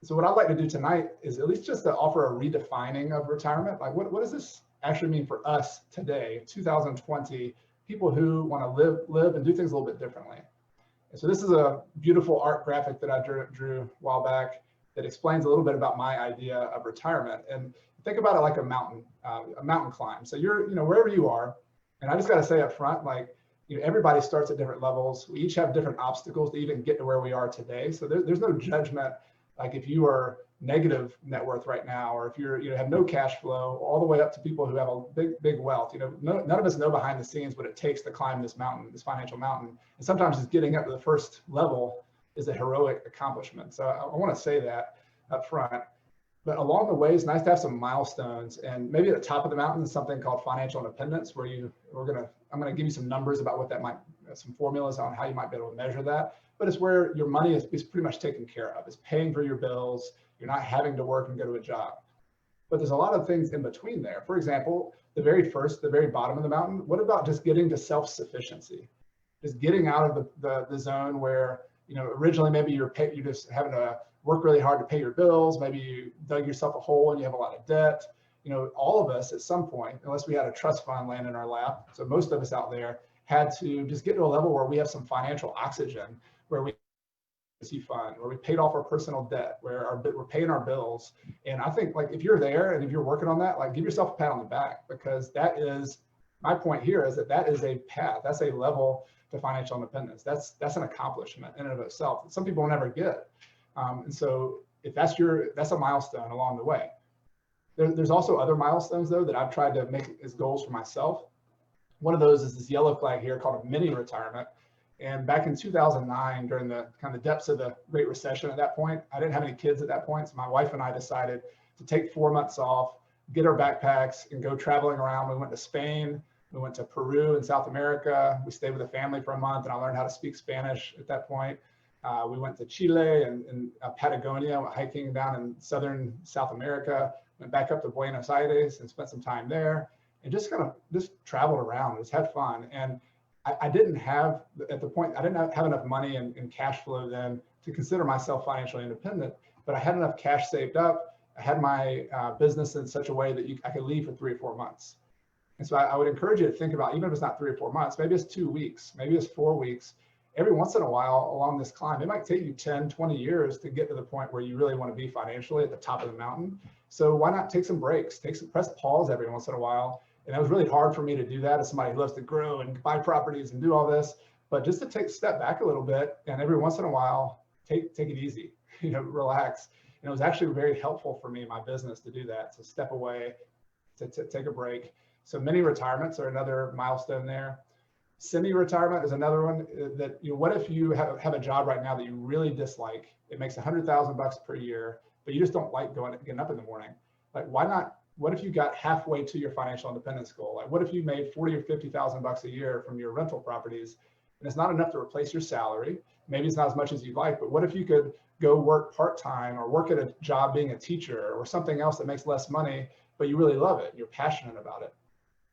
So what I'd like to do tonight is at least just to offer a redefining of retirement. Like what does this actually mean for us today, 2020, people who want to live and do things a little bit differently. And so this is a beautiful art graphic that I drew a while back that explains a little bit about my idea of retirement. And think about it like a mountain climb. So you're, wherever you are, and I just got to say up front, like, everybody starts at different levels. We each have different obstacles to even get to where we are today. So there's no judgment. Like if you are negative net worth right now, or if you have no cash flow, all the way up to people who have a big wealth. None of us know behind the scenes what it takes to climb this mountain, this financial mountain. And sometimes just getting up to the first level is a heroic accomplishment. So I want to say that up front. But along the way, it's nice to have some milestones. And maybe at the top of the mountain is something called financial independence, where I'm gonna give you some numbers about what that might, some formulas on how you might be able to measure that. But it's where your money is pretty much taken care of. It's paying for your bills. You're not having to work and go to a job. But there's a lot of things in between there. For example, the very bottom of the mountain, what about just getting to self-sufficiency? Just getting out of the zone where, originally maybe you're just having to work really hard to pay your bills. Maybe you dug yourself a hole and you have a lot of debt. All of us at some point, unless we had a trust fund land in our lap, so most of us out there had to just get to a level where we have some financial oxygen, where we fund, where we paid off our personal debt, where we're paying our bills. And I think, like, if you're there and if you're working on that, like, give yourself a pat on the back, because that is my point here, is that is a path. That's a level to financial independence. That's an accomplishment in and of itself that some people will never get. And so if that's a milestone along the way. There's also other milestones, though, that I've tried to make as goals for myself. One of those is this yellow flag here called a mini retirement. And back in 2009, during the kind of depths of the Great Recession at that point, I didn't have any kids at that point. So my wife and I decided to take 4 months off, get our backpacks, and go traveling around. We went to Spain. We went to Peru in South America. We stayed with a family for a month, and I learned how to speak Spanish at that point. We went to Chile and Patagonia, hiking down in southern South America. Went back up to Buenos Aires and spent some time there, and just traveled around. Just had fun. And I didn't have, at the point, I didn't have enough money and cash flow then to consider myself financially independent, but I had enough cash saved up. I had my business in such a way that I could leave for 3 or 4 months. And so I would encourage you to think about, even if it's not 3 or 4 months, maybe it's 2 weeks, maybe it's 4 weeks. Every once in a while along this climb, it might take you 10, 20 years to get to the point where you really want to be financially at the top of the mountain. So why not take some breaks, press pause every once in a while. And it was really hard for me to do that as somebody who loves to grow and buy properties and do all this, but just to step back a little bit, and every once in a while, take it easy, relax. And it was actually very helpful for me in my business to do that, to step away, to take a break. So mini retirements are another milestone there. Semi-retirement is another one that, what if you have a job right now that you really dislike? It makes $100,000 per year, but you just don't like getting up in the morning. Like, why not? What if you got halfway to your financial independence goal? Like, what if you made $40,000 or $50,000 a year from your rental properties, and it's not enough to replace your salary? Maybe it's not as much as you'd like, but what if you could go work part-time or work at a job being a teacher or something else that makes less money, but you really love it, you're passionate about it?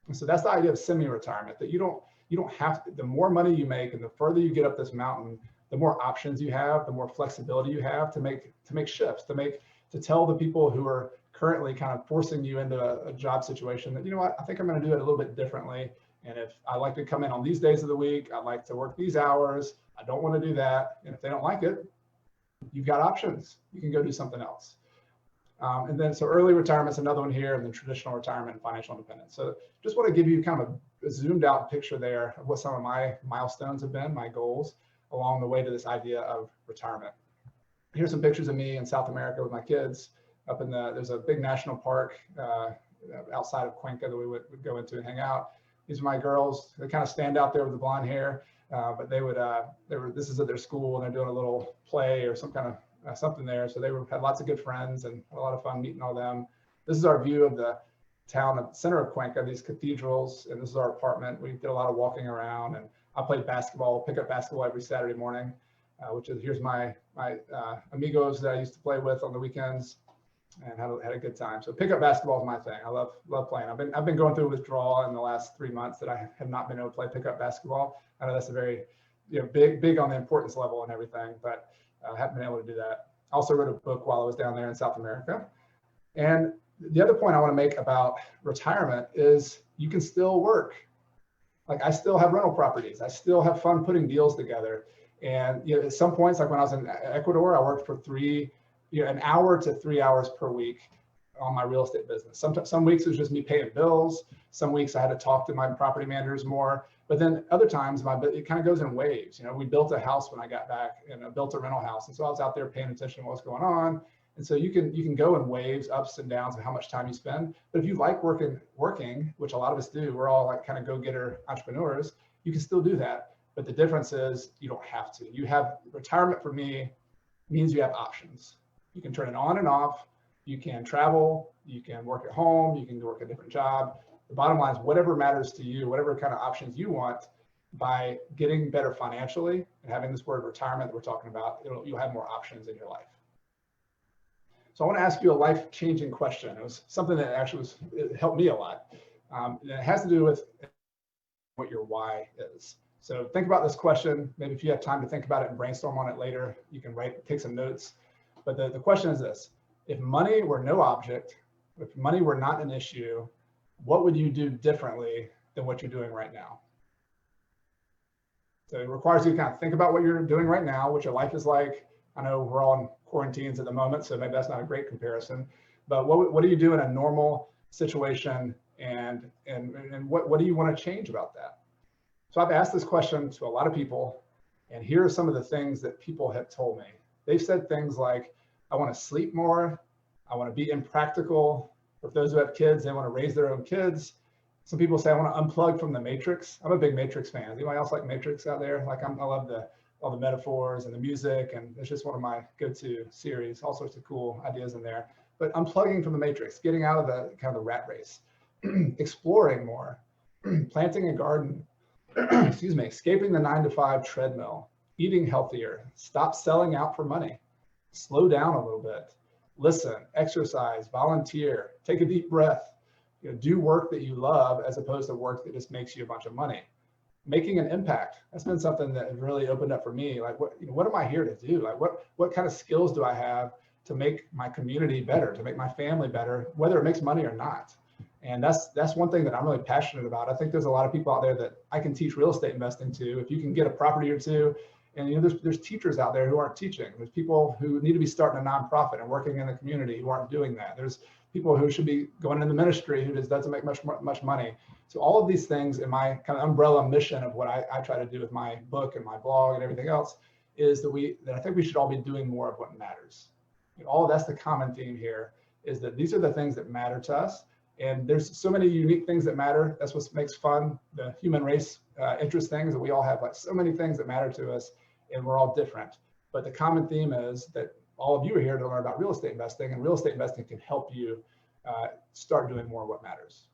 And so that's the idea of semi-retirement, that you don't have to, the more money you make and the further you get up this mountain, the more options you have, the more flexibility you have to make shifts, to tell the people who are currently kind of forcing you into a job situation that, what, I think I'm going to do it a little bit differently. And if I like to come in on these days of the week, I like to work these hours, I don't want to do that. And if they don't like it, you've got options. You can go do something else. And then, so early retirement's another one here, and then traditional retirement and financial independence. So just want to give you kind of a zoomed out picture there of what some of my milestones have been, my goals along the way to this idea of retirement. Here's some pictures of me in South America with my kids up in there's a big national park outside of Cuenca that we would go into and hang out. These are my girls. They kind of stand out there with the blonde hair, but this is at their school, and they're doing a little play or some kind of something there. So had lots of good friends and had a lot of fun meeting all them. This is our view of the town at the center of Cuenca, these cathedrals, and this is our apartment. We did a lot of walking around, and I played basketball, pick up basketball every Saturday morning, here's my amigos that I used to play with on the weekends, and had a good time. So pick up basketball is my thing. I love playing. I've been going through withdrawal in the last 3 months that I have not been able to play pickup basketball. I know that's a very big on the importance level and everything, but I haven't been able to do that. I also wrote a book while I was down there in South America. And the other point I want to make about retirement is you can still work. Like I still have rental properties. I still have fun putting deals together. And at some points, like when I was in Ecuador, I worked for an hour to 3 hours per week on my real estate business. Some weeks it was just me paying bills. Some weeks I had to talk to my property managers more. But then other times it kind of goes in waves. We built a house when I got back, and I built a rental house. And so I was out there paying attention to what's going on. And so you can go in waves, ups and downs of how much time you spend. But if you like working, which a lot of us do, we're all like kind of go-getter entrepreneurs, you can still do that. But the difference is you don't have to. Retirement for me means you have options. You can turn it on and off. You can travel. You can work at home. You can work a different job. The bottom line is whatever matters to you, whatever kind of options you want, by getting better financially and having this word retirement that we're talking about, you'll have more options in your life. So I want to ask you a life-changing question. It was something that actually it helped me a lot. And it has to do with what your why is. So think about this question. Maybe if you have time to think about it and brainstorm on it later, you can take some notes. But the question is this: if money were no object, if money were not an issue, what would you do differently than what you're doing right now? So it requires you to kind of think about what you're doing right now, what your life is like. I know we're all in quarantines at the moment, so maybe that's not a great comparison. But what do you do in a normal situation, and what do you want to change about that? So I've asked this question to a lot of people, and here are some of the things that people have told me. They've said things like, I want to sleep more. I want to be impractical. For those who have kids, they want to raise their own kids. Some people say, I want to unplug from the Matrix. I'm a big Matrix fan. Anybody else like Matrix out there? Like I love all the metaphors and the music, and it's just one of my go-to series, all sorts of cool ideas in there. But unplugging from the Matrix, getting out of the kind of the rat race, exploring more, planting a garden, excuse me, escaping the 9-to-5 treadmill, eating healthier, stop selling out for money, slow down a little bit, listen, exercise, volunteer, take a deep breath, do work that you love as opposed to work that just makes you a bunch of money. Making an impact. That's been something that has really opened up for me. Like, what am I here to do? Like, what kind of skills do I have to make my community better, to make my family better, whether it makes money or not? And that's one thing that I'm really passionate about. I think there's a lot of people out there that I can teach real estate investing to. If you can get a property or two, and there's teachers out there who aren't teaching. There's people who need to be starting a nonprofit and working in the community who aren't doing that. There's people who should be going into ministry who just doesn't make much money. So all of these things in my kind of umbrella mission of what I try to do with my book and my blog and everything else is that I think we should all be doing more of what matters. That's the common theme here, is that these are the things that matter to us. And there's so many unique things that matter. That's what makes fun, the human race interest things, that we all have like so many things that matter to us, and we're all different. But the common theme is that all of you are here to learn about real estate investing, and real estate investing can help you start doing more of what matters.